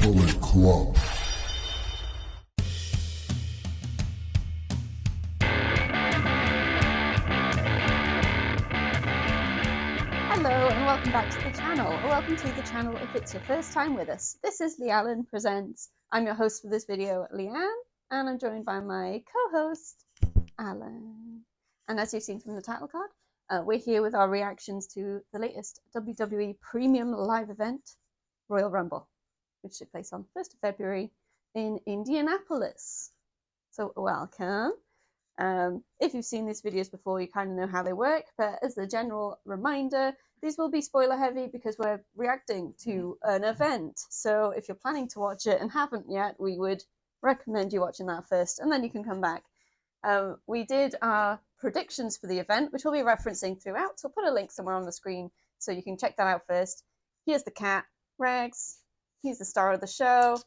Bullet Club. Hello and welcome back to the channel, or welcome to the channel if it's your first time with us. This is Leanne Presents. I'm your host for this video, Leanne, and I'm joined by my co-host, Alan. And as you've seen from the title card, we're here with our reactions to the latest WWE Premium Live event, Royal Rumble, which took place on 1st of February in Indianapolis. So welcome. If you've seen these videos before, you kind of know how they work, but as a general reminder, these will be spoiler heavy because we're reacting to an event. So if you're planning to watch it and haven't yet, we would recommend you watching that first, and then you can come back. We did our predictions for the event, which we'll be referencing throughout, so I'll put a link somewhere on the screen so you can check that out first. Here's the cat, Rex. He's the star of the show.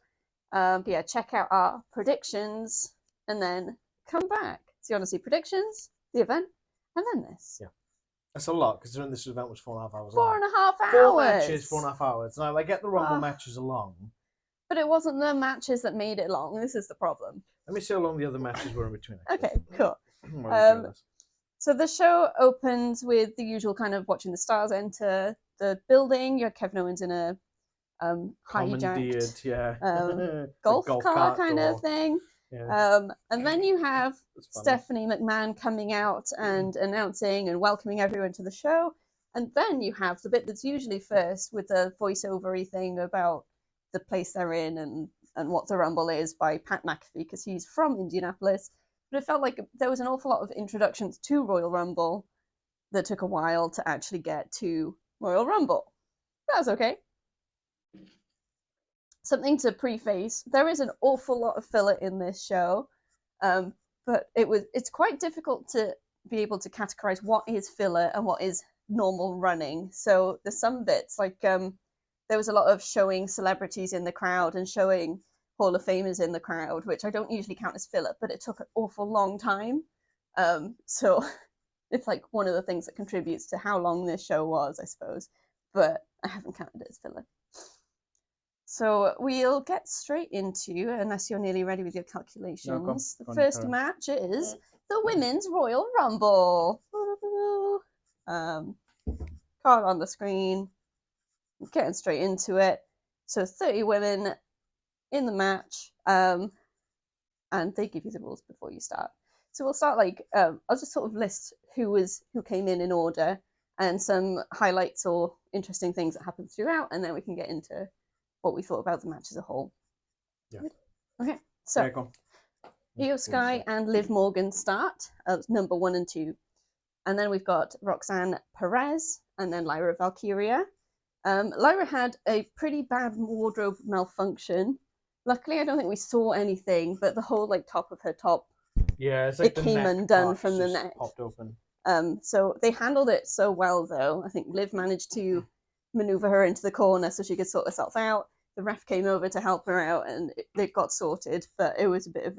But yeah, check out our predictions and then come back. So you want to see predictions, the event, and then this. Yeah. That's a lot, considering this event was 4.5 hours Four long. and a half hours. 4 matches, 4.5 hours. Now, I get the Rumble matches are long. But it wasn't the matches that made it long. This is the problem. Let me see how long the other matches were in between. Okay, cool. So the show opens with the usual kind of watching the stars enter the building. You have Kevin Owens in a hijacked golf car kind of thing. Yeah. And then you have Stephanie McMahon coming out and announcing and welcoming everyone to the show. And then you have the bit that's usually first with the voiceover-y thing about the place they're in and what the Rumble is by Pat McAfee, because he's from Indianapolis. But it felt like there was an awful lot of introductions to Royal Rumble that took a while to actually get to Royal Rumble. That's okay. Something to preface, there is an awful lot of filler in this show, but it's quite difficult to be able to categorize what is filler and what is normal running. So there's some bits, like there was a lot of showing celebrities in the crowd and showing Hall of Famers in the crowd, which I don't usually count as filler, but it took an awful long time. So it's like one of the things that contributes to how long this show was, I suppose, but I haven't counted it as filler. So we'll get straight into, unless you're nearly ready with your calculations, the first match is the Women's Royal Rumble. Card on the screen. Getting straight into it. So 30 women in the match, and they give you the rules before you start. So we'll start I'll just sort of list who came in order, and some highlights or interesting things that happened throughout, and then we can get into what we thought about the match as a whole. Yeah. Okay, so Io Sky and Liv Morgan start as number 1 and 2. And then we've got Roxanne Perez and then Lyra Valkyria. Lyra had a pretty bad wardrobe malfunction. Luckily, I don't think we saw anything, but the whole top of her top, it's like it came undone from the neck. Popped open. So they handled it so well, though. I think Liv managed to maneuver her into the corner so she could sort herself out. The ref came over to help her out, and it got sorted. But it was a bit of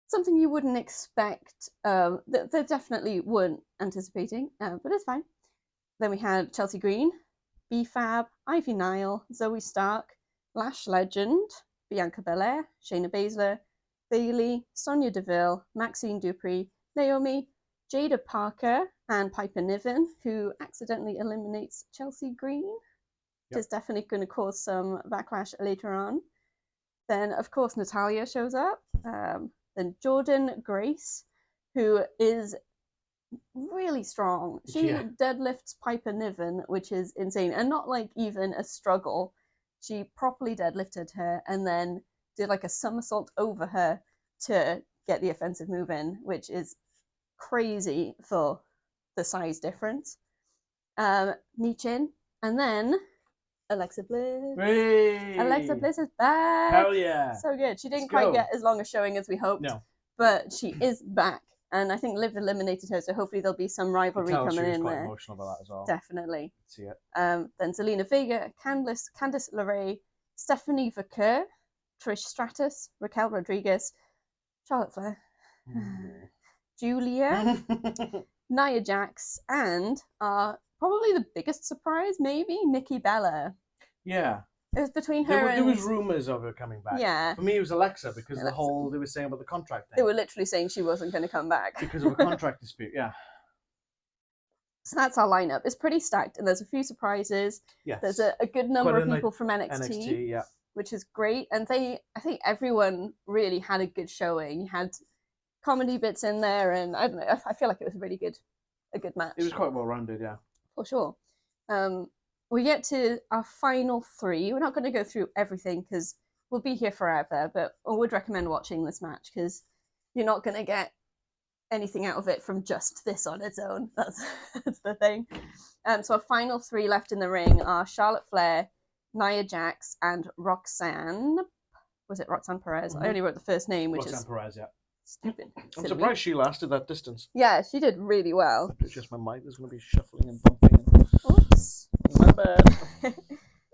something you wouldn't expect. They definitely weren't anticipating, but it's fine. Then we had Chelsea Green, B-Fab, Ivy Nile, Zoe Stark, Lash Legend, Bianca Belair, Shayna Baszler, Bayley, Sonya Deville, Maxine Dupree, Naomi, Jada Parker, and Piper Niven, who accidentally eliminates Chelsea Green, which is definitely going to cause some backlash later on. Then, of course, Natalya shows up. Then Jordan Grace, who is really strong. She deadlifts Piper Niven, which is insane, and not even a struggle. She properly deadlifted her and then did a somersault over her to get the offensive move in, which is crazy for the size difference. Michin, and then Alexa Bliss. Hey! Alexa Bliss is back. Hell yeah! So good. She didn't quite get as long a showing as we hoped, but she is back. And I think Liv eliminated her, so hopefully there'll be some rivalry coming in there. Emotional about that as well. Definitely. See it. Then Zelina Vega, Candice LeRae, Stephanie Vaquer, Trish Stratus, Raquel Rodriguez, Charlotte Flair, Julia, Nia Jax, and probably the biggest surprise, maybe, Nikki Bella. Yeah. It was between her There was rumours of her coming back. Yeah. For me, it was Alexa because Alexa. the whole they were saying about the contract thing. They were literally saying she wasn't going to come back. Because of a contract dispute, yeah. So that's our lineup. It's pretty stacked, and there's a few surprises. Yes. There's a good number of people from NXT, yeah. which is great. And I think everyone really had a good showing. You had comedy bits in there, and I don't know. I feel like it was a good match. It was quite well rounded, yeah. For sure. We get to our final three. We're not going to go through everything because we'll be here forever, but I would recommend watching this match because you're not going to get anything out of it from just this on its own. That's the thing. So our final three left in the ring are Charlotte Flair, Nia Jax, and Roxanne. Was it Roxanne Perez? I only wrote the first name, which Roxanne is Perez, yeah. stupid. I'm surprised she lasted that distance. Yeah, she did really well. It's just my mic is going to be shuffling and bumping. Oops. My bad.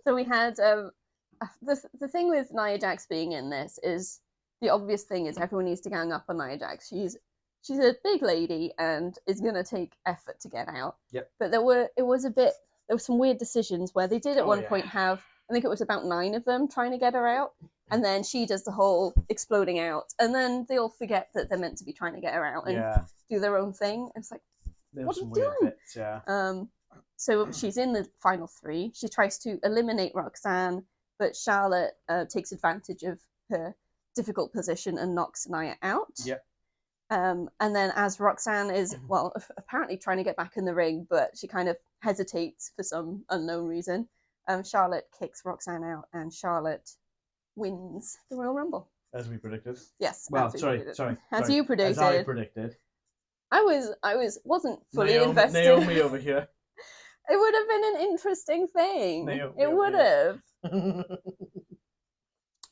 So we had the thing with Nia Jax being in this is the obvious thing is everyone needs to gang up on Nia Jax. She's a big lady and is going to take effort to get out. Yep. But there were some weird decisions where they did at one point have, I think it was about 9 of them trying to get her out. And then she does the whole exploding out. And then they all forget that they're meant to be trying to get her out and do their own thing. And it's like, what are you doing? Bits, yeah. So she's in the final 3. She tries to eliminate Roxanne, but Charlotte takes advantage of her difficult position and knocks Nia out. Yep. And then as Roxanne is, apparently trying to get back in the ring, but she kind of hesitates for some unknown reason, Charlotte kicks Roxanne out and Charlotte wins the Royal Rumble. As we predicted. Yes. Well, sorry. As you predicted. As I predicted. I wasn't fully invested. Naomi over here. It would have been an interesting thing. It would have.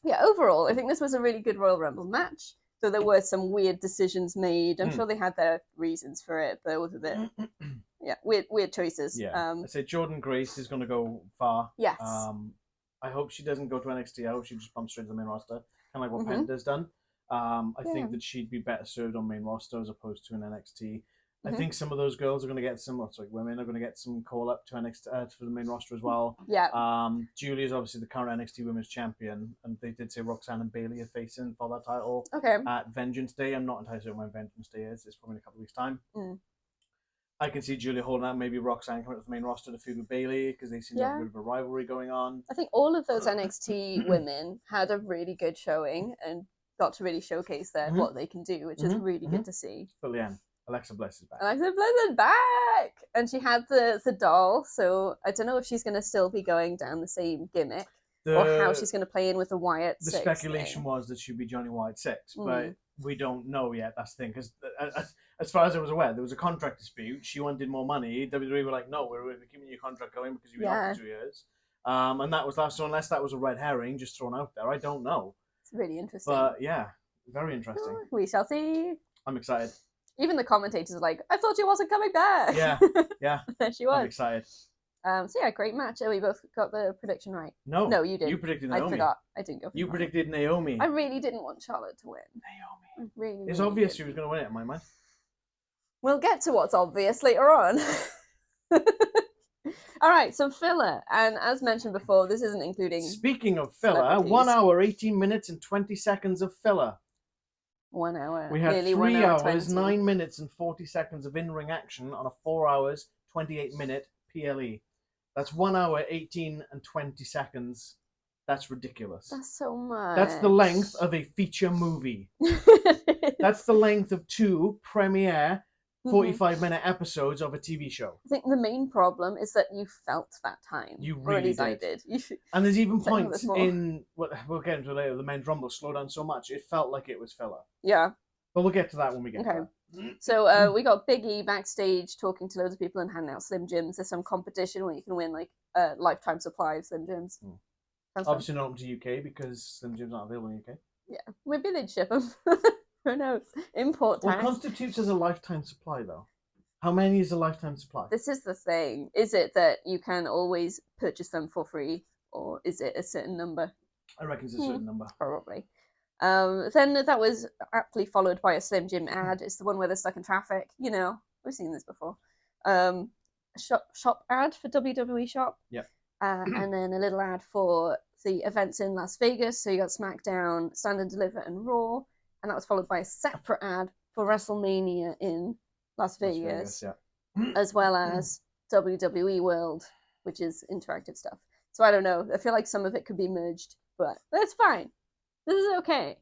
Yeah, overall, I think this was a really good Royal Rumble match. So there were some weird decisions made. I'm sure they had their reasons for it, but it was a bit, weird choices. Yeah, I say Jordan Grace is going to go far. Yes. I hope she doesn't go to NXT. I hope she just bumps straight to the main roster, kind of like what Penda's done. I think that she'd be better served on main roster as opposed to an NXT. I think some of those girls are going to get women are going to get some call up to NXT for the main roster as well. Yeah. Julie is obviously the current NXT Women's Champion, and they did say Roxanne and Bayley are facing for that title. Okay. At Vengeance Day. I'm not entirely sure when Vengeance Day is. It's probably in a couple of weeks' time. I can see Julia holding out, maybe Roxanne coming to the main roster to feud with Bayley because they seem to have a bit of a rivalry going on. I think all of those NXT women had a really good showing and got to really showcase what they can do, which is really good to see. But Leanne, Alexa Bliss is back. Alexa Bliss is back! And she had the doll, so I don't know if she's going to still be going down the same gimmick or how she's going to play in with the Wyatt 6 The speculation was that she'd be Johnny Wyatt 6, but we don't know yet. That's the thing, because as far as I was aware, there was a contract dispute. She wanted more money. WWE were like, no, we're keeping your contract going because you've been out for 2 years. And that was last. So unless that was a red herring just thrown out there, I don't know. It's really interesting. But yeah, very interesting. We shall see. I'm excited. Even the commentators are like, I thought she wasn't coming back. Yeah. There she was. I'm excited. So yeah, great match. We both got the prediction right. No, you did. You predicted Naomi. I forgot. I didn't go for You predicted Naomi. I really didn't want Charlotte to win. Naomi. Really, it's obvious she was going to win it in my mind. We'll get to what's obvious later on. All right, so filler. And as mentioned before, this isn't including... Speaking of filler, 1 hour, 18 minutes and 20 seconds of filler. 1 hour. We had nearly 3 hour hours, 20. 9 minutes and 40 seconds of in-ring action on a 4 hours, 28-minute PLE. That's 1 hour, 18 and 20 seconds. That's ridiculous. That's so much. That's the length of a feature movie. That's the length of 2 premiere 45-minute episodes of a TV show. I think the main problem is that you felt that time. You really or at least did. I did. And there's even points in what we'll get into later. The men's rumble slowed down so much it felt like it was filler. Yeah. But we'll get to that when we get to that. So we got Big E backstage talking to loads of people and handing out Slim Jims. There's some competition where you can win like a lifetime supply of Slim Jims. Obviously not up to UK because Slim Jims aren't available in UK. Yeah, maybe they'd ship them. Who knows? Import tax. What constitutes as a lifetime supply, though? How many is a lifetime supply? This is the thing. Is it that you can always purchase them for free, or is it a certain number? I reckon it's a certain number. Probably. Then that was aptly followed by a Slim Jim ad. It's the one where they're stuck in traffic. You know, we've seen this before. Shop ad for WWE Shop. Yep. And then a little ad for the events in Las Vegas. So you got SmackDown, Stand and Deliver, and Raw, and that was followed by a separate ad for WrestleMania in Las Vegas, as well as WWE World, which is interactive stuff. So I don't know. I feel like some of it could be merged, but that's fine. This is okay.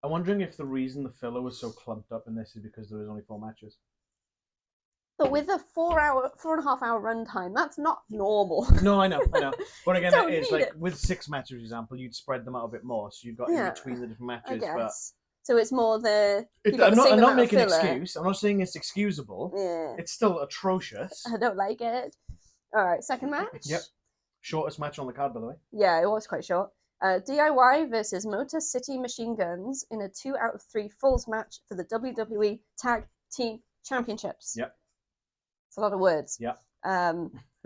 I'm wondering if the reason the filler was so clumped up in this is because there was only 4 matches. But with a 4.5 hour runtime, that's not normal. No, I know. But again, it is like it. with 6 matches, for example, you'd spread them out a bit more, so you've got in between the different matches. I guess. But so it's more I'm not making an excuse. I'm not saying it's excusable. Yeah. It's still atrocious. I don't like it. All right, second match. Yep. Shortest match on the card, by the way. Yeah, it was quite short. DIY versus Motor City Machine Guns in a 2 out of 3 falls match for the WWE Tag Team Championships. Yep. It's a lot of words. Yep.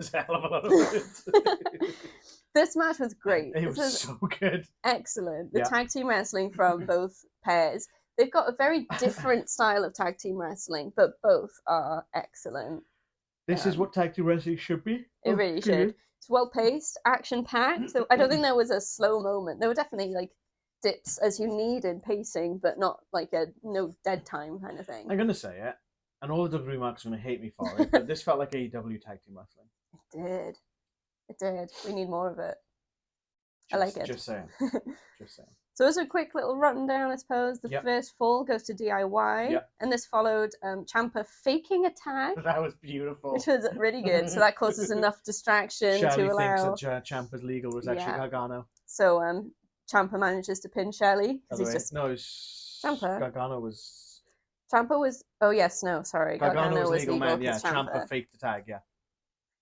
It's a hell of a lot of words. This match was great. It was so good. Excellent. The tag team wrestling from both pairs. They've got a very different style of tag team wrestling, but both are excellent. This is what tag team wrestling should be. It really should. It's well paced, action packed. So I don't think there was a slow moment. There were definitely like dips as you need in pacing, but not like a no dead time kind of thing. I'm gonna say it, and all the WWE marks are gonna hate me for it, but this felt like AEW tag team wrestling. It did. It did. We need more of it. I like it. Just saying. Just saying. So as a quick little rundown, I suppose, the first fall goes to DIY, and this followed Ciampa faking a tag. That was beautiful. Which was really good. So that causes enough distraction to allow... thinks that Ciampa's legal was actually Gargano. So Ciampa manages to pin Shelley. No, it's... Ciampa. Gargano was... Ciampa was... Oh, yes, no, sorry. Gargano was legal, man, yeah. Ciampa faked the tag, yeah.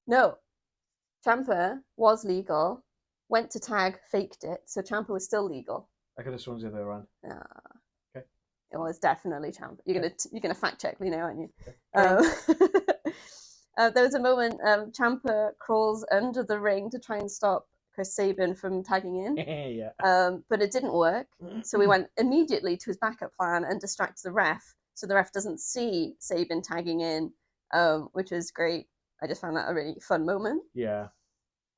No. Ciampa was legal, went to tag, faked it, so Ciampa was still legal. I could have sworn the other way around. Okay. It was definitely Ciampa. You're gonna fact check me now, aren't you? There was a moment Ciampa crawls under the ring to try and stop Chris Sabin from tagging in. But it didn't work, so we went immediately to his backup plan and distracts the ref, so the ref doesn't see Sabin tagging in, which was great. I just found that a really fun moment. Yeah.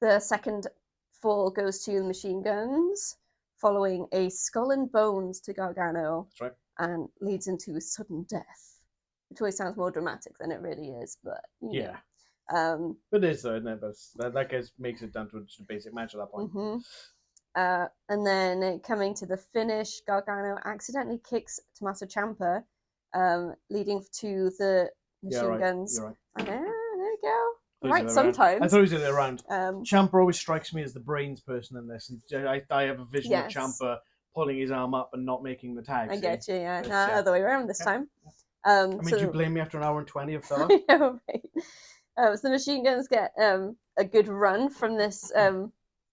The second fall goes to the Machine Guns, following a skull and bones to Gargano. That's right. And leads into a sudden death, which always sounds more dramatic than it really is, but yeah. It is though, isn't it? But that guess makes it down to just a basic match at that point. And then coming to the finish, Gargano accidentally kicks Tommaso Ciampa, leading to the Machine Guns. You're right. There we go. Right, sometimes. I thought he was the other way around. Ciampa always strikes me as the brains person in this, and I have a vision of Ciampa pulling his arm up and not making the tag. I get you, yeah. Other way around this time. Did you blame me after an hour and 20 of filler? I know, right? So the Machine Guns get a good run from this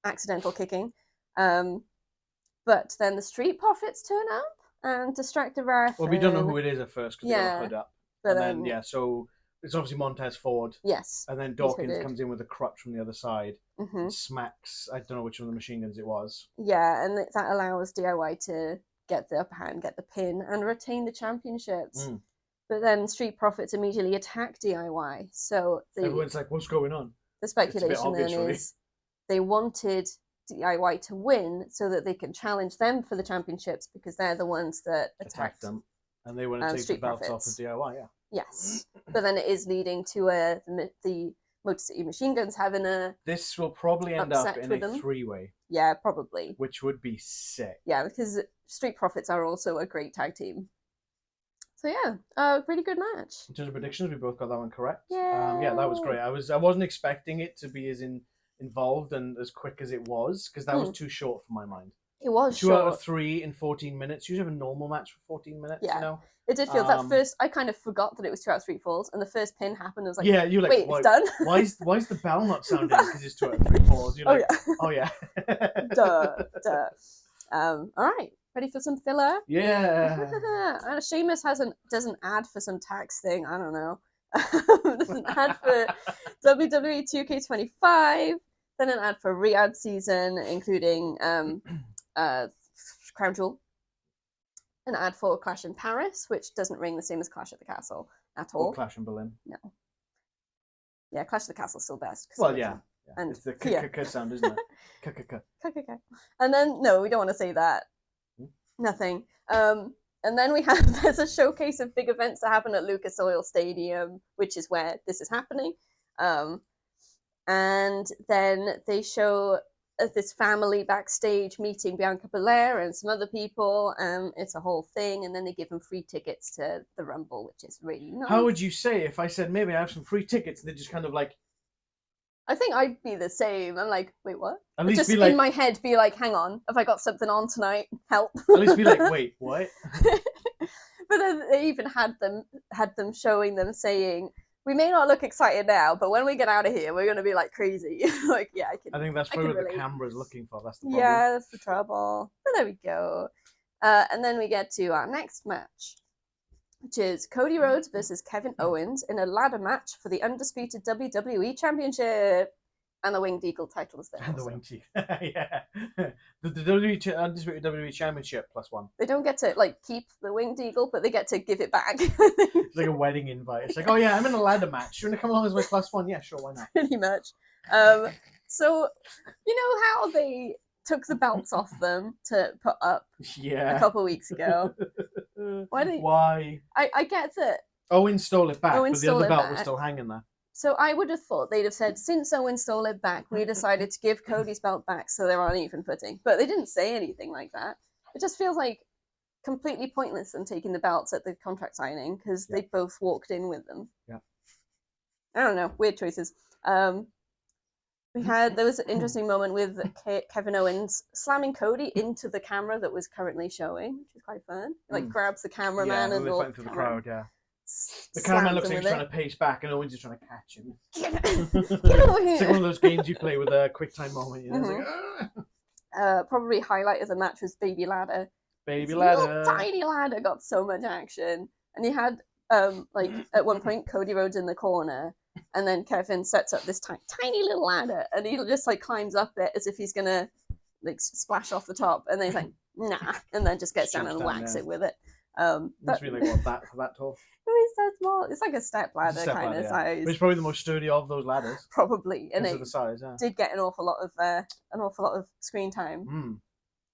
accidental kicking. But then the Street Profits turn up and distract the ref. Well, we don't know who it is at first because they got hood up. But and then, so it's obviously Montez Ford. Yes. And then Dawkins comes in with a crutch from the other side and smacks, I don't know which one of the Machine Guns it was. Yeah, and that allows DIY to get the upper hand, get the pin, and retain the championships. But then Street Profits immediately attack DIY. So everyone's like, what's going on? The speculation then is they wanted DIY to win so that they can challenge them for the championships because they're the ones that attacked them. And they want to take the belts off of DIY, yeah. Yes. But then it is leading to the Motor City Machine Guns having a... This will probably end up in a three-way. Yeah, probably. Which would be sick. Yeah, because Street Profits are also a great tag team. So yeah, really good match. In terms of predictions, we both got that one correct. Yeah. Yeah, that was great. I wasn't expecting it to be as involved and as quick as it was, because that was too short for my mind. It was 2 short. out of 3 in 14 minutes. You usually have a normal match for 14 minutes, you know? It did feel that first. I kind of forgot that it was 2 out of 3 falls, and the first pin happened. I was like, yeah, you're like, wait, it's done. why is the bell not sounding? Because it's 2 out of 3 falls. You're like, oh yeah. Duh. All right, ready for some filler? Yeah. And Sheamus does an ad for some tax thing. I don't know. There's an ad for WWE 2K25. Then an ad for Riyadh season, including Crown Jewel. An ad for Clash in Paris, which doesn't ring the same as Clash at the Castle at all. Or Clash in Berlin. No. Yeah, Clash at the Castle is still best. Well, yeah. And it's the k sound, isn't it? K. And then no, we don't want to say that. Nothing. And then there's a showcase of big events that happen at Lucas Oil Stadium, which is where this is happening. And then they show this family backstage meeting Bianca Belair and some other people. It's a whole thing, and then they give them free tickets to the Rumble, which is really nice. How would you say if I said maybe I have some free tickets and they just kind of like? I think I'd be the same. I'm like, wait, what? At least just be like, in my head, be like, hang on, have I got something on tonight? Help! At least be like, wait, what? But then they even had them showing them saying, we may not look excited now, but when we get out of here, we're going to be like crazy. Like, yeah, I think that's probably what the camera's looking for. That's the problem. Yeah, that's the trouble. But there we go. And then we get to our next match, which is Cody Rhodes versus Kevin Owens in a ladder match for the Undisputed WWE Championship. And the Winged Eagle title is there. And the Winged Eagle, yeah. The Undisputed WWE Championship +1. They don't get to like keep the Winged Eagle, but they get to give it back. It's like a wedding invite. It's like, oh yeah, I'm in a ladder match. You want to come along as my +1? Yeah, sure, why not? Pretty much. So you know how they took the belts off them to put up a couple of weeks ago? Why? I get that Owen stole it back, but the other belt was still hanging there. So I would have thought they'd have said, since Owen stole it back, we decided to give Cody's belt back so they're on even footing. But they didn't say anything like that. It just feels like completely pointless them taking the belts at the contract signing because they both walked in with them. Yeah. I don't know. Weird choices. There was an interesting moment with Kevin Owens slamming Cody into the camera that was currently showing, which was quite fun. Like grabs the cameraman and all fighting through the crowd, The cameraman looks like he's trying to pace back, and Owens is trying to catch him. Get over here. It's like one of those games you play with a quick time moment. You know? Probably highlight of the match was Baby Ladder. Baby Ladder. Tiny ladder got so much action, and he had like at one point Cody Rhodes in the corner, and then Kevin sets up this tiny little ladder, and he just like climbs up it as if he's gonna like splash off the top, and then he's like nah, and then just gets down and whacks it with it. Must be like that tall. It was so small. It's like a step ladder kind of size. It's probably the most sturdy of those ladders. Probably, and it the size, did get an awful lot of screen time.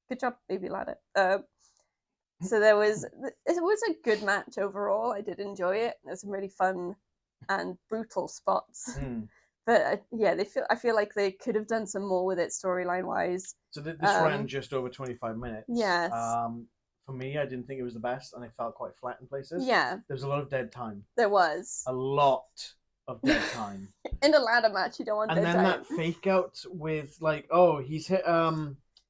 Good job, Baby Ladder. So it was a good match overall. I did enjoy it. There's some really fun and brutal spots. But I feel like they could have done some more with it storyline wise. So this ran just over 25 minutes. Yes. For me, I didn't think it was the best, and it felt quite flat in places. Yeah. There was a lot of dead time. There was. A lot of dead time. In a ladder match, you don't want dead time. And then that fake out with, like, he's hit, I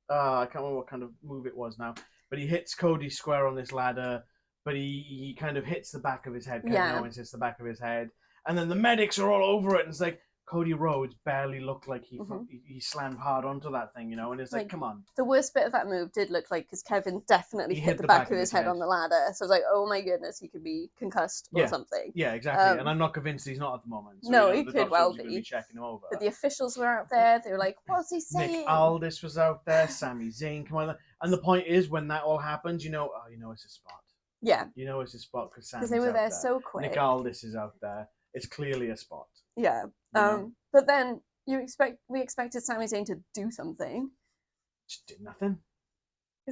can't remember what kind of move it was now, but he hits Cody square on this ladder, but he kind of hits the back of his head. Kevin Owens hits the back of his head. And then the medics are all over it, and it's like, Cody Rhodes barely looked like he slammed hard onto that thing, you know, and it's like, come on. The worst bit of that move did look like, because Kevin definitely hit the back of his head on the ladder, so I was like, oh my goodness, he could be concussed or something. Yeah, exactly, and I'm not convinced he's not at the moment. So, no, he could well be. Checking him over. But the officials were out there, they were like, what's he saying? Nick Aldis was out there, Sami Zayn, come on. And the point is, when that all happens, you know it's a spot. Yeah. You know it's a spot because Sami's they were out there so quick. Nick Aldis is out there. It's clearly a spot. Yeah. But then we expected Sami Zayn to do something. Just did nothing.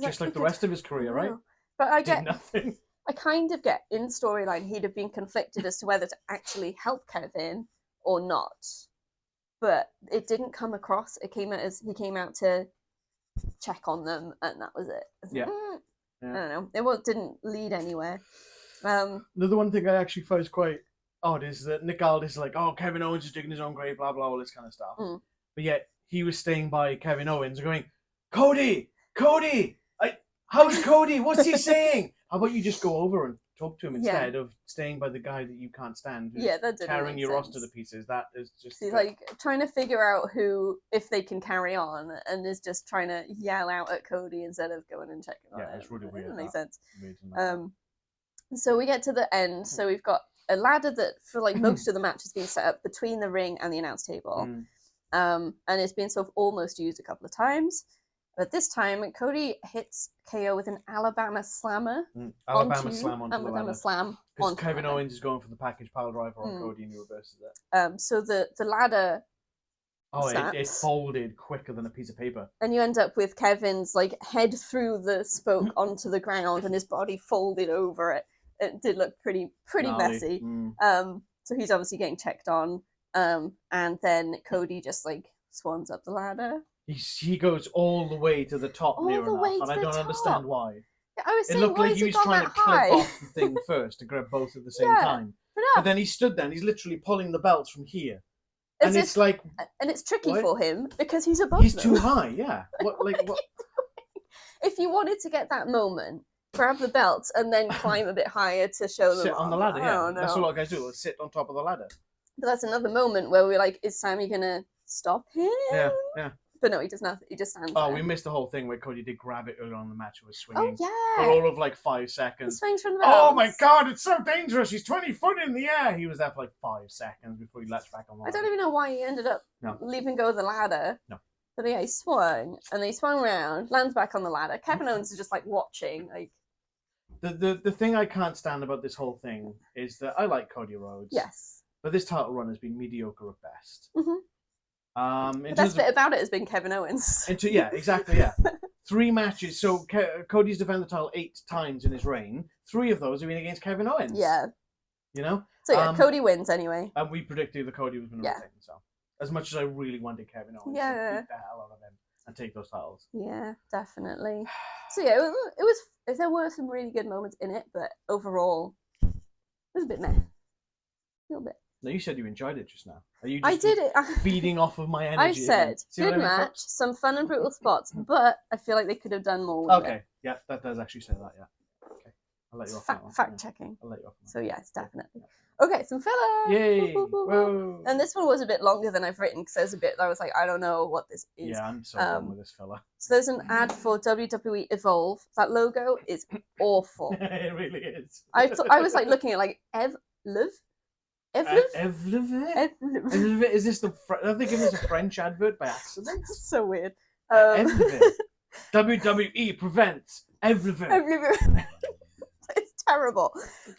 Just like the rest of his career, right? But I did nothing. I kind of get in storyline he'd have been conflicted as to whether to actually help Kevin or not. But it didn't come across. It came out as he came out to check on them, and that was it. I don't know. It didn't lead anywhere. Another one thing I actually found is quite odd is that Nick Aldis is like, Kevin Owens is digging his own grave, blah, blah, all this kind of stuff. But yet, he was staying by Kevin Owens and going, Cody, how's Cody? What's he saying? How about you just go over and talk to him instead of staying by the guy that you can't stand who's that didn't carrying your sense. roster to pieces? That is just... He's like trying to figure out if they can carry on, and is just trying to yell out at Cody instead of going and checking on it. It's really weird. It doesn't make sense. Weird. So we get to the end. So we've got a ladder that for like most of the match has been set up between the ring and the announce table. And it's been sort of almost used a couple of times. But this time, Cody hits KO with an Alabama Slammer. Alabama Slam onto the ladder. Slam. Because Kevin Owens is going for the package pile driver on Cody and he reverses it. So the ladder Oh, it snaps. folded quicker than a piece of paper. And you end up with Kevin's like head through the spoke onto the ground and his body folded over it. It did look pretty messy. So he's obviously getting checked on. And then Cody just like swans up the ladder. He goes all the way to the top near enough, and I don't understand why. Yeah, I was It saying, looked like he was trying to clip off the thing first to grab both at the same time. But then he stood there and he's literally pulling the belts from here. And it's like... And it's tricky for him because he's above He's them. too high, yeah. What? If you wanted to get that moment, grab the belt and then climb a bit higher to show them. Sit on the ladder, yeah. No. That's what a lot of guys do. They'll sit on top of the ladder. But that's another moment where we're like, is Sammy going to stop him? Yeah. But no, he does nothing. He just stands there. We missed the whole thing where Cody did grab it earlier on in the match. He was swinging for all of like 5 seconds. He swings from the belts. Oh my god, it's so dangerous. He's 20 foot in the air. He was there for like 5 seconds before he latched back on the ladder. I don't even know why he ended up leaving go of the ladder. No. But yeah, he swung and he swung around, lands back on the ladder. Kevin Owens is just like watching. Like the thing I can't stand about this whole thing is that I like Cody Rhodes. Yes. But this title run has been mediocre at best. The best bit about it has been Kevin Owens. Yeah, exactly, yeah. 3 matches. So Cody's defended the title 8 times in his reign. 3 of those have been against Kevin Owens. Yeah. You know? So yeah, Cody wins anyway. And we predicted that Cody was going to retain. So as much as I really wanted Kevin Owens to beat the hell out of him and take those titles. Yeah, definitely. So yeah, it was. There were some really good moments in it, but overall, it was a bit meh. A little bit. No, you said you enjoyed it just now. Are you just I did it. feeding off of my energy? I said, good match, some fun and brutal spots, but I feel like they could have done more with it. Yeah, that does actually say that, yeah. Okay, I'll let you off that one. Fact checking. I'll let you off. So yes, definitely. Okay, some filler. Yay! Whoa. And this one was a bit longer than I've written because there's a bit I was like, I don't know what this is. Yeah, I'm so done with this filler. So there's an ad for WWE Evolve. That logo is awful. It really is. I was like looking at like Evliv. Is this are they giving us a French advert by accident? That's so weird. WWE prevents everything. It's terrible.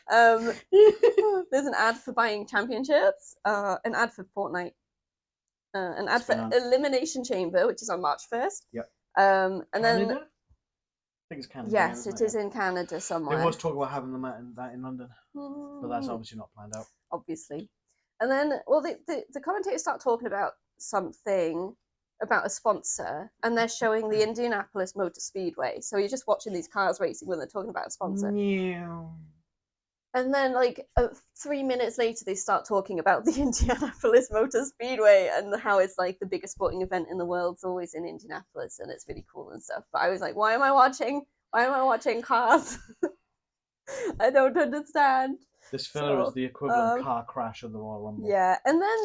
There's an ad for buying championships, an ad for Fortnite, an ad for Elimination Chamber, which is on March 1st. Yep. And Canada? then I think it's Canada. Yes, it is in Canada somewhere. There was talk about having that in London, but that's obviously not planned out. Obviously. And then, well, the commentators start talking about something about a sponsor, and they're showing the Indianapolis Motor Speedway. So you're just watching these cars racing when they're talking about a sponsor. Yeah. And then, like, 3 minutes later, they start talking about the Indianapolis Motor Speedway and how it's, like, the biggest sporting event in the world. It's always in Indianapolis, and it's really cool and stuff. But I was like, why am I watching cars? I don't understand. This filler is the equivalent car crash of the Royal Rumble. Yeah, and then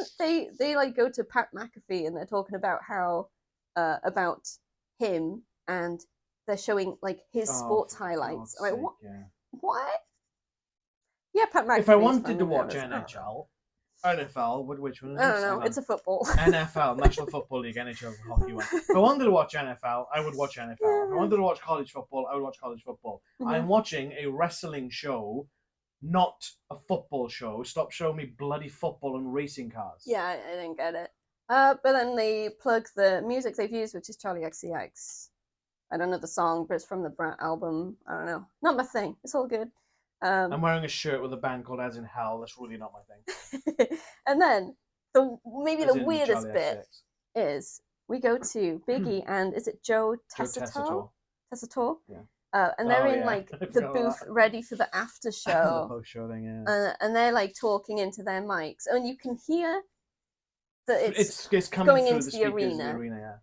they like go to Pat McAfee and they're talking about how about him, and they're showing like his sports highlights. I'm like, what? Yeah. What? Yeah, Pat McAfee. If I wanted to watch NFL, which one? I don't know. It's a football. NFL, National Football League, NHL, hockey one. If I wanted to watch NFL, I would watch NFL. If I wanted to watch college football, I would watch college football. I'm watching a wrestling show, not a football show. Stop showing me bloody football and racing cars. Yeah, I didn't get it. But then they plug the music they've used, which is Charlie XCX. I don't know the song, but it's from the Brat album. I don't know. Not my thing. It's all good. I'm wearing a shirt with a band called As in Hell. That's really not my thing. And then the weirdest bit is we go to Biggie and is it Joe Tessitore? Yeah. And they're in like the booth ready for the after show. The post-show thing, yeah. And they're like talking into their mics, and you can hear that it's coming going through into the arena, yeah.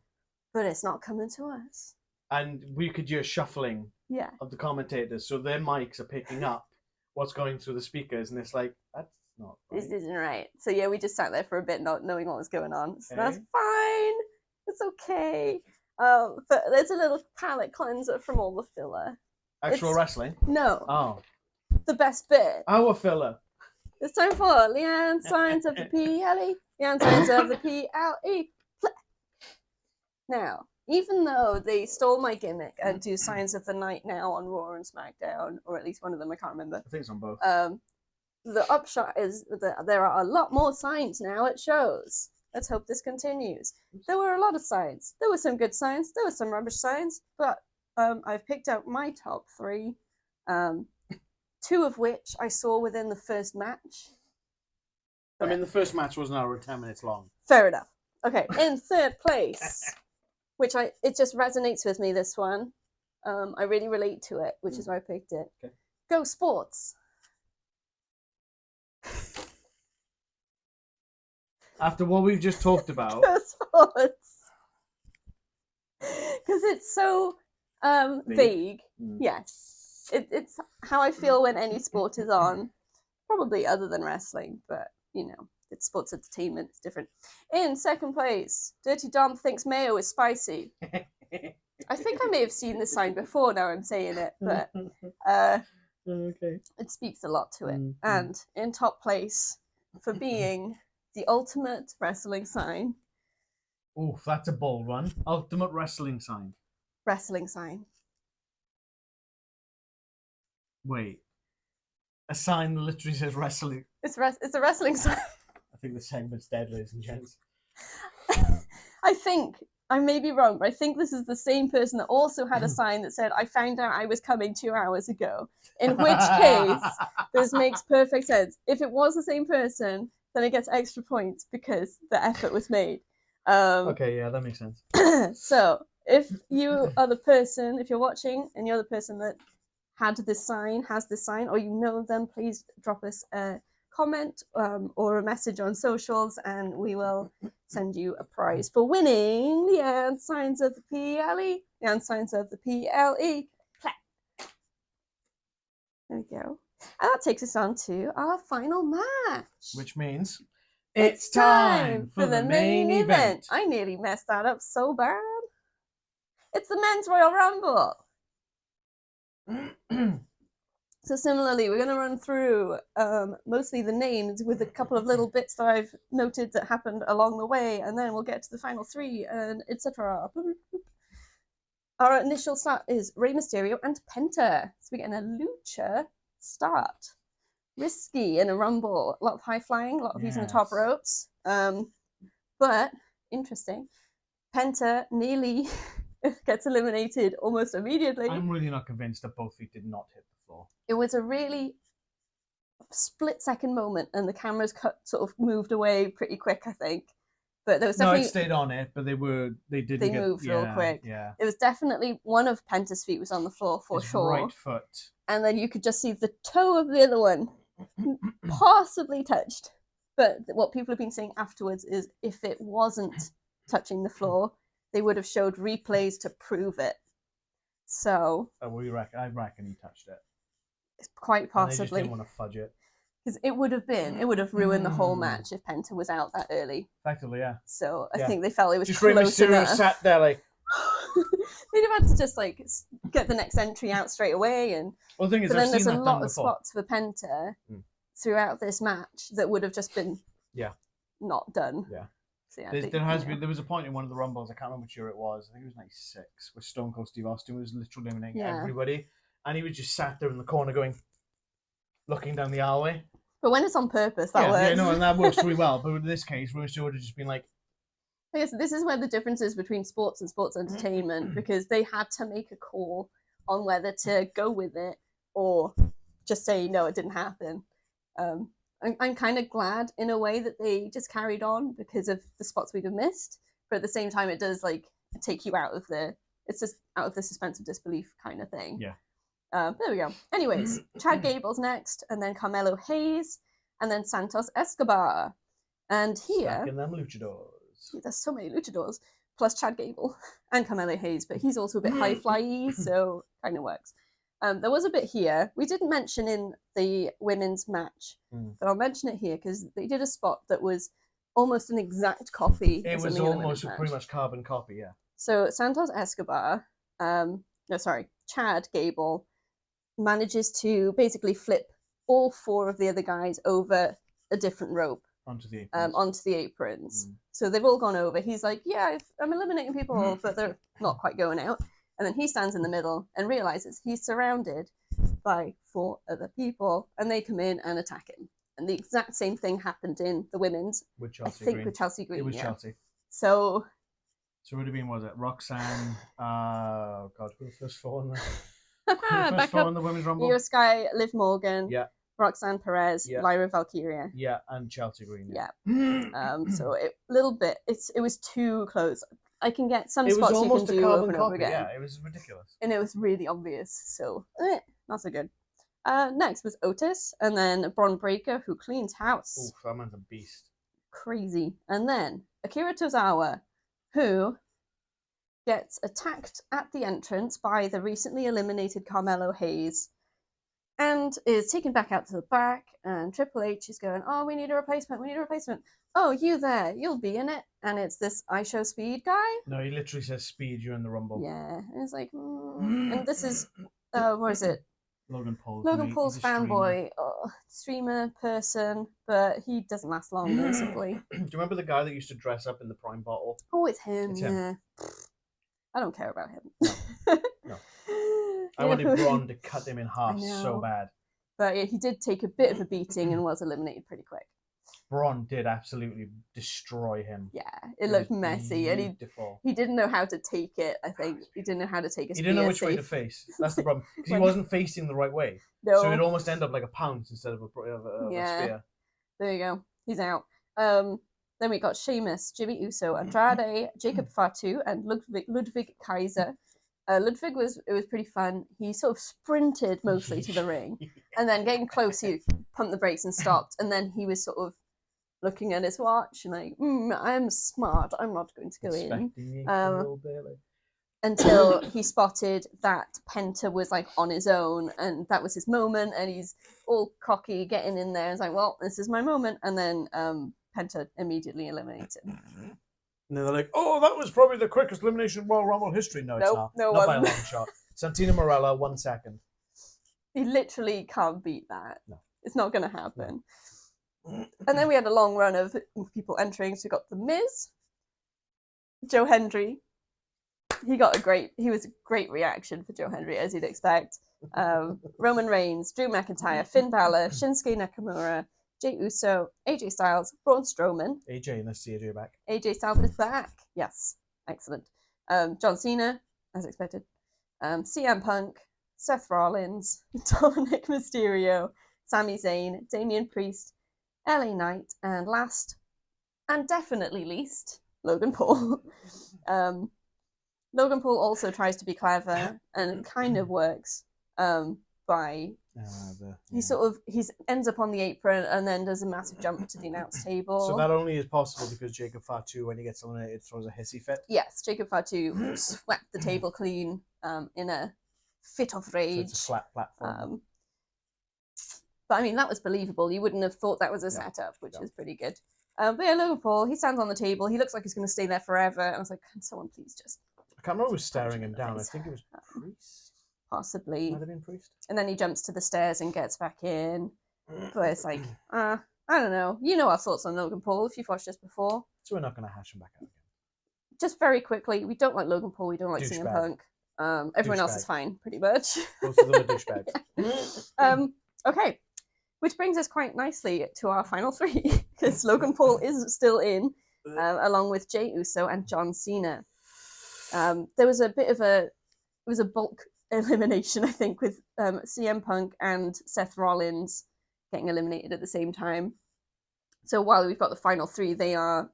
But it's not coming to us. And we could hear shuffling of the commentators, so their mics are picking up what's going through the speakers, and it's like, that's not right. This isn't right. So yeah, we just sat there for a bit not knowing what was going on. So that's fine. It's okay. But there's a little palate cleanser from all the filler. Actual wrestling? No. Oh. The best bit. Our filler. It's time for Leanne signs of the PLE. Leanne signs of the PLE. Now, even though they stole my gimmick and do signs of the night now on Raw and SmackDown, or at least one of them, I can't remember. I think it's on both. The upshot is that there are a lot more signs now at shows. Let's hope this continues. There were a lot of signs. There were some good signs. There were some rubbish signs. But I've picked out my top 3, 2 of which I saw within the first match. I mean, the first match was an hour and 10 minutes long. Fair enough. Okay, in third place, which it just resonates with me, this one. I really relate to it, which is why I picked it. Okay. Go Sports. After what we've just talked about. Go Sports. Because it's so vague. Yes. It's how I feel when any sport is on. Probably other than wrestling, but, you know, it's sports entertainment. It's different. In second place, Dirty Dom thinks mayo is spicy. I think I may have seen this sign before, now I'm saying it, but okay. It speaks a lot to it. And in top place for being the ultimate wrestling sign. Oh, that's a bold one. Ultimate wrestling sign. Wrestling sign. Wait. A sign that literally says wrestling. It's a wrestling sign. I think the segment's dead, ladies and gents. I think, I may be wrong, but I think this is the same person that also had a sign that said, I found out I was coming 2 hours ago. In which case, this makes perfect sense. If it was the same person, then it gets extra points because the effort was made. Okay, yeah, that makes sense. So, if you are the person, if you're watching and you're the person that has this sign, or you know them, please drop us a comment or a message on socials, and we will send you a prize for winning Leanne Signs of the PLE. Leanne Signs of the PLE. Clap. There we go. And that takes us on to our final match. Which means it's time for the main event. I nearly messed that up so bad. It's the Men's Royal Rumble. So similarly, we're going to run through mostly the names with a couple of little bits that I've noted that happened along the way, and then we'll get to the final 3 and etc. Our initial start is Rey Mysterio and Penta. So we're getting a lucha start. Risky in a rumble. A lot of high flying, a lot of using the top ropes. But interesting. Penta nearly gets eliminated almost immediately. I'm really not convinced that both feet did not hit the floor. It was a really split-second moment, and the cameras sort of moved away pretty quick, I think. But there was definitely... No, it stayed on it, but they moved real quick. Yeah. It was definitely one of Penta's feet was on the floor for sure. Right foot. And then you could just see the toe of the other one possibly touched. But what people have been saying afterwards is if it wasn't touching the floor, they would have showed replays to prove it. So... I reckon he touched it. It's quite possibly. And they just didn't want to fudge it. Because it would have ruined the whole match if Penta was out that early. Effectively, yeah. So I think they felt it was just close enough. Just Rey Mysterio sat there like... They'd have had to just like get the next entry out straight away. Well, the thing is, but then there's a lot of spots for Penta throughout this match that would have just been not done. Yeah. So, there was a point in one of the Rumbles, I can't remember which year it was, I think it was 96, where Stone Cold Steve Austin was literally eliminating everybody, and he was just sat there in the corner looking down the aisleway. But when it's on purpose, that works. Yeah, no, and that works really well. But in this case, Rey Mysterio would have just been like... I guess this is where the difference is between sports and sports entertainment, because they had to make a call on whether to go with it or just say, no, it didn't happen. I'm kind of glad in a way that they just carried on because of the spots we'd have missed. But at the same time, it does like take you out of the suspense of disbelief kind of thing. Yeah. There we go. Anyways, Chad Gable's next, and then Carmelo Hayes, and then Santos Escobar. And here... Stacking them luchadors. There's so many luchadors, plus Chad Gable and Carmelo Hayes, but he's also a bit high-fly-y, so kind of works. There was a bit here. We didn't mention in the women's match, but I'll mention it here because they did a spot that was almost an exact copy. It was almost pretty much carbon copy, yeah. So Santos Escobar, Chad Gable, manages to basically flip all 4 of the other guys over a different rope. Onto the aprons. So they've all gone over. He's like, yeah, I'm eliminating people, but they're not quite going out. And then he stands in the middle and realizes he's surrounded by 4 other people, and they come in and attack him. And the exact same thing happened in the women's. With Chelsea I think Green. with Chelsea Green. It was yeah. Chelsea. So it would have been, was it Roxanne? Oh God, who was the first four in the? back four up. in the women's rumble? Io Sky, Liv Morgan, Yeah. Roxanne Perez, Yeah. Lyra Valkyria. Yeah, and Chelsea Green. Yeah. So it little bit. It was too close. I can get some It was spots you almost can a do over carbon and over copy. again. Yeah, it was ridiculous. And it was really obvious. So not so good. Next was Otis, and then Bron Breakker, who cleaned house. Oof, that man's a beast. Crazy. And then Akira Tozawa, who gets attacked at the entrance by the recently eliminated Carmelo Hayes and is taken back out to the back, and Triple H is going, oh, we need a replacement, oh, you there, you'll be in it. And it's this I Show Speed guy. No, he literally says speed during the rumble. Yeah, and it's like, and this is what is it, Logan Paul. Logan Paul's fanboy, streamer person, but he doesn't last long, basically. Do you remember the guy that used to dress up in the Prime bottle? Oh, it's him. It's him. Yeah. I don't care about him. No. I wanted Braun to cut him in half so bad. But yeah, he did take a bit of a beating and was eliminated pretty quick. Braun did absolutely destroy him. Yeah, it looked messy, and he didn't know how to take it. I think he didn't know how to take it. He didn't know which way to face. That's the problem, because he wasn't facing the right way. No. So it'd almost end up like a pounce instead of a spear. There you go. He's out. Then we got Sheamus, Jimmy Uso, Andrade, Jacob Fatu, and Ludwig Kaiser. Ludwig was pretty fun. He sort of sprinted mostly to the ring, and then getting close, he pumped the brakes and stopped. And then he was sort of looking at his watch and like, I'm smart. I'm not going to go in. Until he spotted that Penta was like on his own, and that was his moment. And he's all cocky, getting in there. He's like, well, this is my moment. And then Penta immediately eliminates him. And then they're like, oh, that was probably the quickest elimination in Royal Rumble history. No, it's not. No, not by a long shot. Santino Marella, 1 second. He literally can't beat that. No. It's not going to happen. No. And then we had a long run of people entering. So we got The Miz, Joe Hendry. He was a great reaction for Joe Hendry, as you'd expect. Roman Reigns, Drew McIntyre, Finn Balor, Shinsuke Nakamura, Jey Uso, AJ Styles, Braun Strowman. AJ, let's see AJ back. AJ Styles is back. Yes, excellent. John Cena, as expected. CM Punk, Seth Rollins, Dominic Mysterio, Sami Zayn, Damian Priest, LA Knight, and last, and definitely least, Logan Paul. Logan Paul also tries to be clever, and it kind of works by he ends up on the apron and then does a massive jump to the announce table. So that only is possible because Jacob Fatu, when he gets eliminated, throws a hissy fit. Yes, Jacob Fatu swept the table clean in a fit of rage. So it's a flat platform. But I mean, that was believable. You wouldn't have thought that was a setup, which is pretty good. But yeah, Logan Paul, he stands on the table. He looks like he's going to stay there forever. And I was like, can someone please just... I can't remember who was staring him down. I think it was Priest. Possibly. Might have been Priest. And then he jumps to the stairs and gets back in. But it's like, I don't know. You know our thoughts on Logan Paul if you've watched this before. So we're not going to hash him back out again. Just very quickly, we don't like Logan Paul. We don't like CM Punk. Everyone else is fine, pretty much. Both of them are douchebags. Okay. Which brings us quite nicely to our final three, because Logan Paul is still in, along with Jey Uso and John Cena. There was it was a bulk elimination, I think, with CM Punk and Seth Rollins getting eliminated at the same time. So while we've got the final three, they are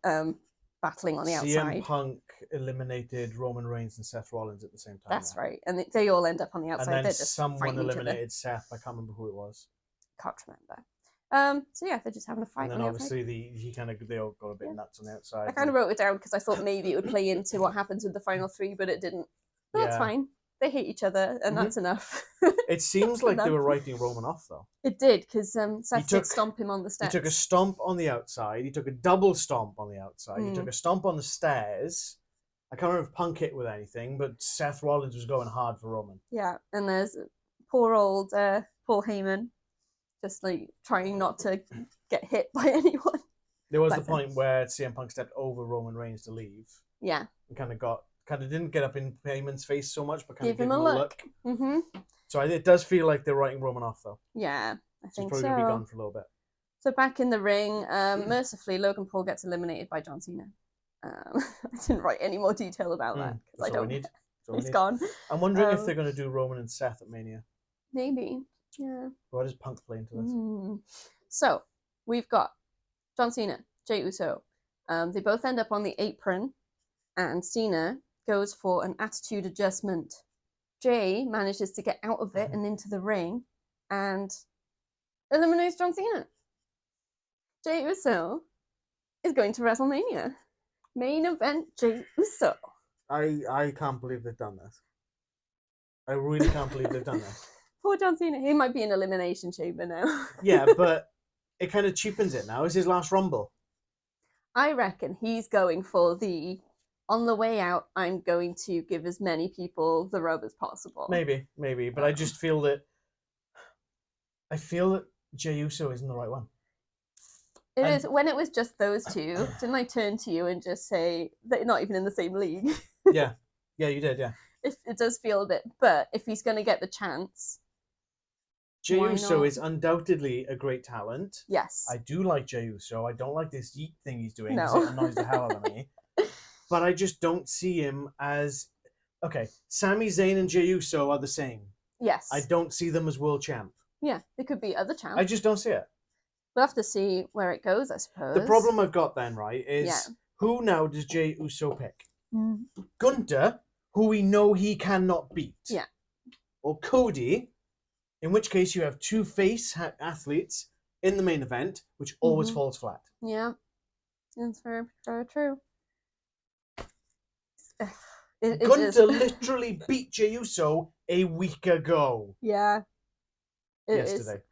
battling on the outside. CM Punk eliminated Roman Reigns and Seth Rollins at the same time. That's right. And they all end up on the outside. And then they're just someone eliminated Seth. I can't remember who it was. Can't remember. So yeah, they're just having a fight. And then obviously they all got a bit nuts on the outside. I kind of wrote it down because I thought maybe it would play into what happens with the final three, but it didn't. But that's fine. They hate each other, and that's enough. It seems like they were writing Roman off, though. It did, because Seth did stomp him on the steps. He took a stomp on the outside. He took a double stomp on the outside. He took a stomp on the stairs. I can't remember if Punk hit with anything, but Seth Rollins was going hard for Roman. Yeah, and there's poor old Paul Heyman, just like trying not to get hit by anyone. There was the point where CM Punk stepped over Roman Reigns to leave. Yeah. And kind of didn't get up in Heyman's face so much, but kind of gave him a look. Mm-hmm. So it does feel like they're writing Roman off, though. Yeah, I think so. He's probably going to be gone for a little bit. So back in the ring, mercifully, Logan Paul gets eliminated by John Cena. I didn't write any more detail about that because I don't. He's gone. I'm wondering if they're going to do Roman and Seth at Mania. Maybe, yeah. What does Punk play into this? So we've got John Cena, Jey Uso. They both end up on the apron, and Cena goes for an attitude adjustment. Jey manages to get out of it and into the ring, and eliminates John Cena. Jey Uso is going to WrestleMania. Main event, Jey Uso. I can't believe they've done this. I really can't believe they've done this. Poor John Cena. He might be in Elimination Chamber now. Yeah, but it kind of cheapens it now. It's his last Rumble. I reckon he's going for the, on the way out, I'm going to give as many people the rub as possible. Maybe. But I just feel that Jey Uso isn't the right one. It is. When it was just those two, didn't I turn to you and just say they're not even in the same league? Yeah, you did, yeah. It does feel a bit, but if he's going to get the chance... Jey Uso is undoubtedly a great talent. Yes. I do like Jey Uso. I don't like this yeet thing he's doing. No. It annoys the hell out of me. But I just don't see him as... Okay, Sami Zayn and Jey Uso are the same. Yes. I don't see them as world champ. Yeah, they could be other champs. I just don't see it. We'll have to see where it goes, I suppose. The problem I've got then, right, is who now does Jey Uso pick? Gunther, who we know he cannot beat. Yeah. Or Cody, in which case you have two face athletes in the main event, which always falls flat. Yeah. That's very, very true. Gunther literally beat Jey Uso a week ago. Yeah. Yesterday.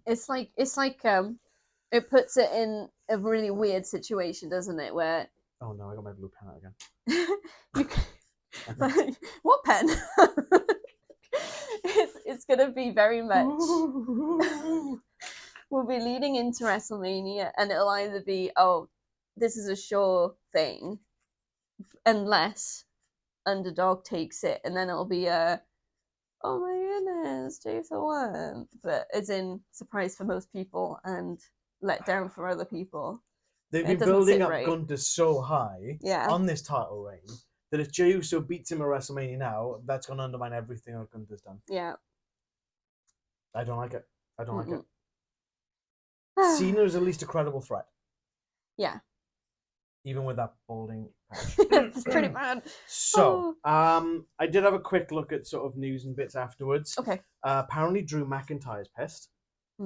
It's like it puts it in a really weird situation, doesn't it? Where oh no, I got my blue pen out again. What pen? it's gonna be very much. We'll be leading into WrestleMania, and it'll either be this is a sure thing, unless underdog takes it, and then it'll be oh my goodness, Jey Uso won. But it's in surprise for most people and let down for other people. They've been building up Gunther so high on this title reign that if Jey Uso beats him at WrestleMania now, that's going to undermine everything that Gunther's done. Yeah. I don't like it. Like it. Cena is at least a credible threat. Yeah. Even with that balding patch. It's pretty bad. So, I did have a quick look at sort of news and bits afterwards. Okay. Apparently Drew McIntyre's pissed.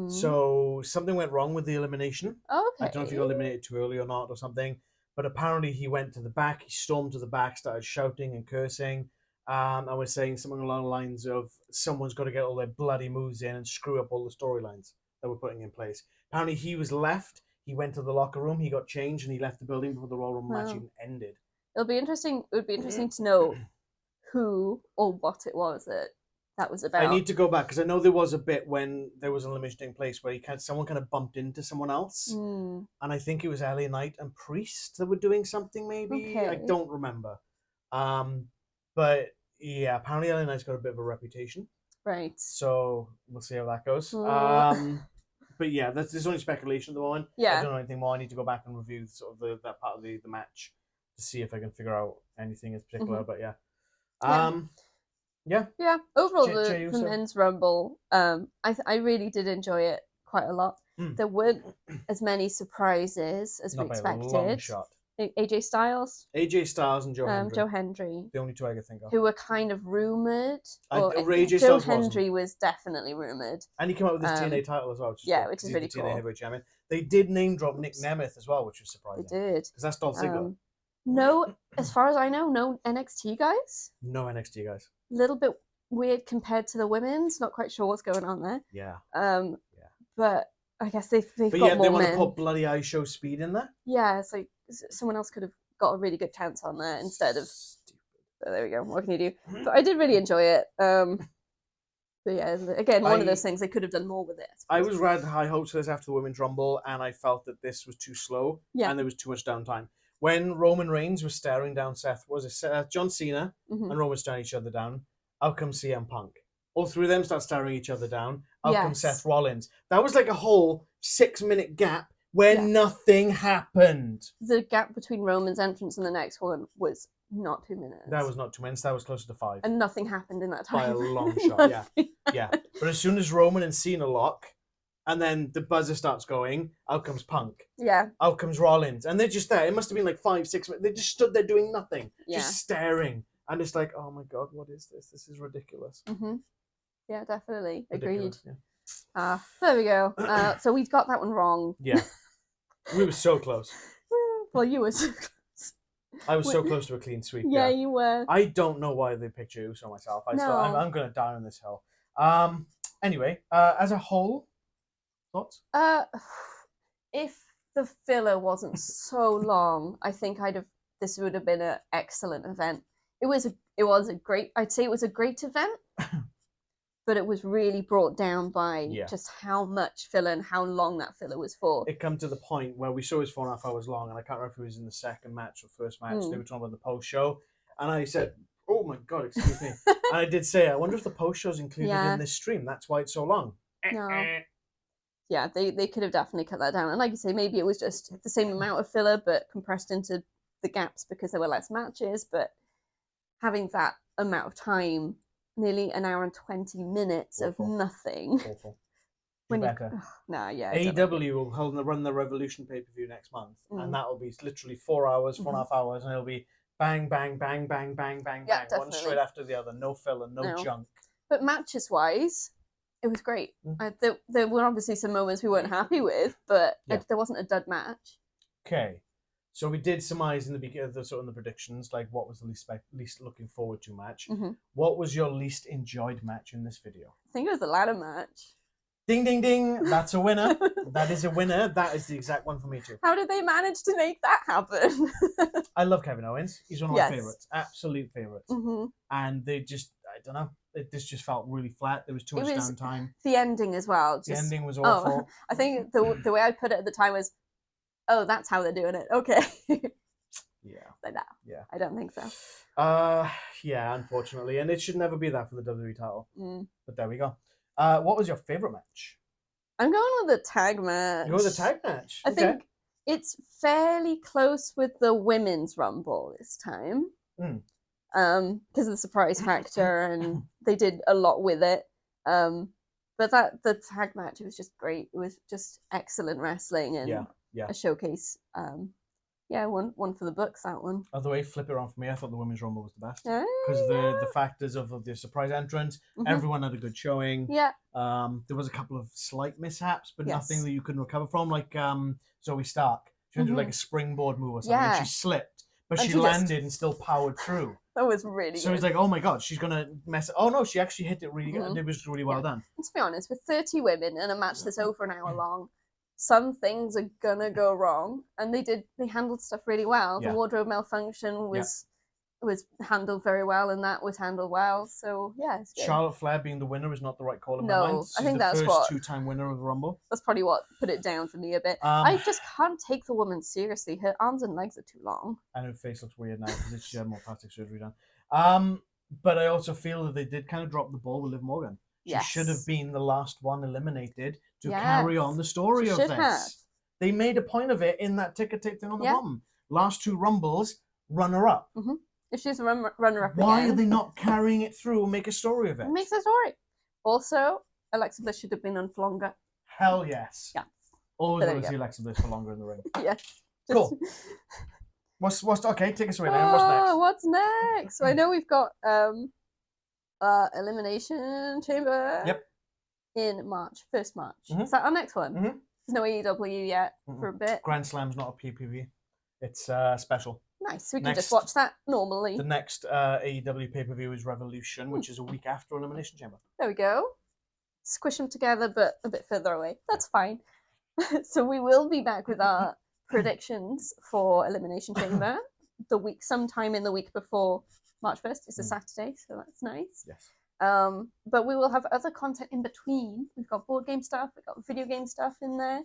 So something went wrong with the elimination. Okay. I don't know if he got eliminated too early or not or something. But apparently he went to the back, he stormed to the back, started shouting and cursing. And was saying something along the lines of someone's got to get all their bloody moves in and screw up all the storylines that we're putting in place. Apparently he was left. He went to the locker room, he got changed, and he left the building before the Royal Rumble match even ended. It would be interesting to know who or what it was that was about. I need to go back, because I know there was a bit when there was an elimination taking place where someone kind of bumped into someone else. And I think it was LA Knight and Priest that were doing something, maybe? Okay. I don't remember. But, yeah, apparently LA Knight's got a bit of a reputation. Right. So, we'll see how that goes. But yeah, there's only speculation at the moment. Yeah. I don't know anything more. I need to go back and review sort of that part of the match to see if I can figure out anything in particular. But yeah. Yeah. Overall, the men's Rumble, I really did enjoy it quite a lot. There weren't as many surprises as we expected. By a long shot. AJ Styles and Joe Hendry. Joe Hendry. The only two I could think of. Who were kind of rumoured. Joe Hendry was definitely rumoured. And he came out with his TNA title as well. Which is really cool. TNA Heavyweight Champion. They did name drop Nick Nemeth as well, which was surprising. They did. Because that's Dolph Ziggler. No, as far as I know, no NXT guys. No NXT guys. A little bit weird compared to the women's. Not quite sure what's going on there. Yeah. But I guess they've got more men. They want to put bloody I Show Speed in there? Yeah, it's like someone else could have got a really good chance on there instead of... So there we go. What can you do? But I did really enjoy it. But yeah, again, one of those things, they could have done more with it. I was ran high hopes for this after the Women's Rumble, and I felt that this was too slow, and there was too much downtime. When Roman Reigns was staring down John Cena and Roman staring each other down, out comes CM Punk. All three of them start staring each other down. Out comes Yes. Seth Rollins. That was like a whole 6-minute gap where nothing happened. The gap between Roman's entrance and the next one was not 2 minutes. That was not 2 minutes. That was closer to 5. And nothing happened in that time. By a long shot, yeah. But as soon as Roman and Cena lock, and then the buzzer starts going, out comes Punk. Yeah. Out comes Rollins. And they're just there. It must have been like 5-6 minutes. They just stood there doing nothing. Just staring. And it's like, oh my God, what is this? This is ridiculous. Mm-hmm. Yeah, definitely. Ridiculous, Agreed. Yeah. There we go. So we got that one wrong. Yeah. We were so close. Well, you were so close. I was so close to a clean sweep. Yeah, you were. I don't know why they picked you, so myself. I'm going to die on this hill. Anyway, as a whole, thoughts? If the filler wasn't so long, I think this would have been an excellent event. It was a great. I'd say it was a great event, but it was really brought down by just how much filler and how long that filler was for. It come to the point where we saw it was 4.5 hours long, and I can't remember if it was in the second match or first match. They were talking about the post show, and I said, "Oh my God, excuse me." And I did say, "I wonder if the post show's included in this stream. That's why it's so long." No. Yeah, they could have definitely cut that down. And like you say, maybe it was just the same amount of filler, but compressed into the gaps because there were less matches. But having that amount of time, nearly an hour and 20 minutes of nothing. Awful. When better. AEW will run the Revolution pay-per-view next month, and that will be literally 4 hours, 4.5 hours, and it'll be bang, bang, bang, bang, bang, bang, bang, one straight after the other, no filler, no junk. But matches-wise, it was great. There were obviously some moments we weren't happy with, but there wasn't a dud match. Okay. So we did surmise in the beginning, in the predictions, like what was the least looking forward to match. What was your least enjoyed match in this video? I think it was the ladder match. Ding, ding, ding. That's a winner. That is a winner. That is the exact one for me too. How did they manage to make that happen? I love Kevin Owens. He's one of my favourites. Absolute favourites. And they just, I don't know. This just felt really flat. There was too much downtime. The ending as well. The ending was awful. I think the way I put it at the time was, oh, that's how they're doing it. Okay. Yeah. But no. Yeah. I don't think so. Yeah, unfortunately. And it should never be that for the WWE title. But there we go. What was your favourite match? I'm going with the tag match. You're with the tag match? I think it's fairly close with the women's Rumble this time. Because of the surprise factor, and they did a lot with it. But the tag match, it was just great. It was just excellent wrestling and a showcase. One for the books, that one. Other way, flip it around for me. I thought the women's Rumble was the best. Because the factors of the surprise entrance, everyone had a good showing. Yeah. There was a couple of slight mishaps, but nothing that you couldn't recover from. Like Zoe Stark. She went to like a springboard move or something, and she slipped. But she landed and still powered through. That was really good. So it's like, oh my God, she's going to mess it. Oh no, she actually hit it really good. And it was really well done. And to be honest, with 30 women in a match that's over an hour long, some things are going to go wrong. And they handled stuff really well. The wardrobe malfunction was handled very well, and that was handled well. So yeah, it's good. Charlotte Flair being the winner is not the right call in my mind. I think that's the what first 2-time winner of the Rumble. That's probably what put it down for me a bit. I just can't take the woman seriously. Her arms and legs are too long, and her face looks weird now because she had more plastic surgery done. But I also feel that they did kind of drop the ball with Liv Morgan. She should have been the last one eliminated to carry on the story of this. They made a point of it in that ticker tape thing on the bottom. Last 2 Rumbles, runner-up. If she's a runner-up Why are they not carrying it through and make a story of it? It makes a story. Also, Alexa Bliss should have been on for longer. Hell yes. Yeah. Always want to see Alexa Bliss for longer in the ring. Yes. Cool. What's okay? Take us away then. What's next? What's next? So I know we've got Elimination Chamber. Yep. In March, 1st March. Is that our next one? There's no AEW yet for a bit. Grand Slam's not a PPV. It's special. Nice. We can just watch that normally. The next AEW pay-per-view is Revolution, which is a week after Elimination Chamber. There we go. Squish them together, but a bit further away. That's fine. So we will be back with our predictions for Elimination Chamber sometime in the week before March 1st. It's a Saturday, so that's nice. Yes. But we will have other content in between. We've got board game stuff, we've got video game stuff in there.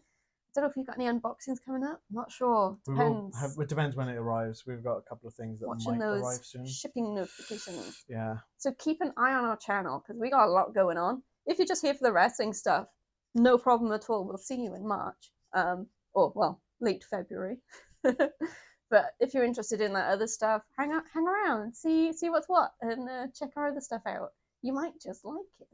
don't know if you've got any unboxings coming up. I'm not sure. Depends. It depends when it arrives. We've got a couple of things that Watching might those arrive soon. shipping notifications. Yeah. So keep an eye on our channel because we got a lot going on. If you're just here for the wrestling stuff, no problem at all. We'll see you in March. Or well, late February. But if you're interested in that other stuff, hang around, see what's what, and check our other stuff out. You might just like it.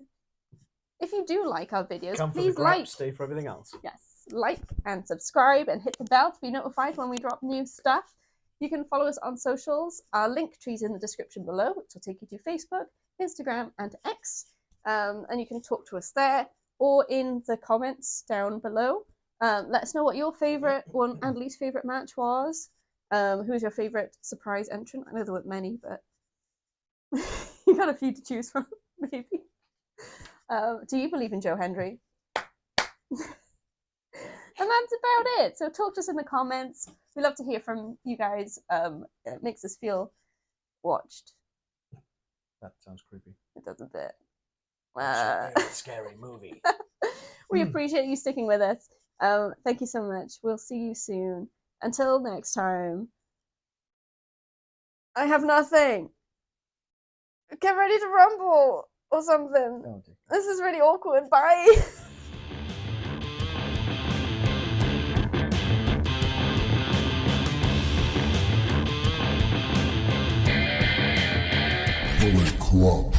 If you do like our videos, please like. Stay for everything else. Yes, like and subscribe and hit the bell to be notified when we drop new stuff. You can follow us on socials. Our link tree's in the description below, which will take you to Facebook, Instagram, and X. And you can talk to us there or in the comments down below. Let us know what your favourite one and least favourite match was. Who's your favourite surprise entrant? I know there weren't many, but you got a few to choose from, maybe. Do you believe in Joe Hendry? And that's about it. So talk to us in the comments. We love to hear from you guys. It makes us feel watched. That sounds creepy. It does a bit. Scary movie. We appreciate you sticking with us. Thank you so much. We'll see you soon. Until next time. I have nothing. Get ready to rumble or something. Oh, this is really awkward. Bye. Bullet Club.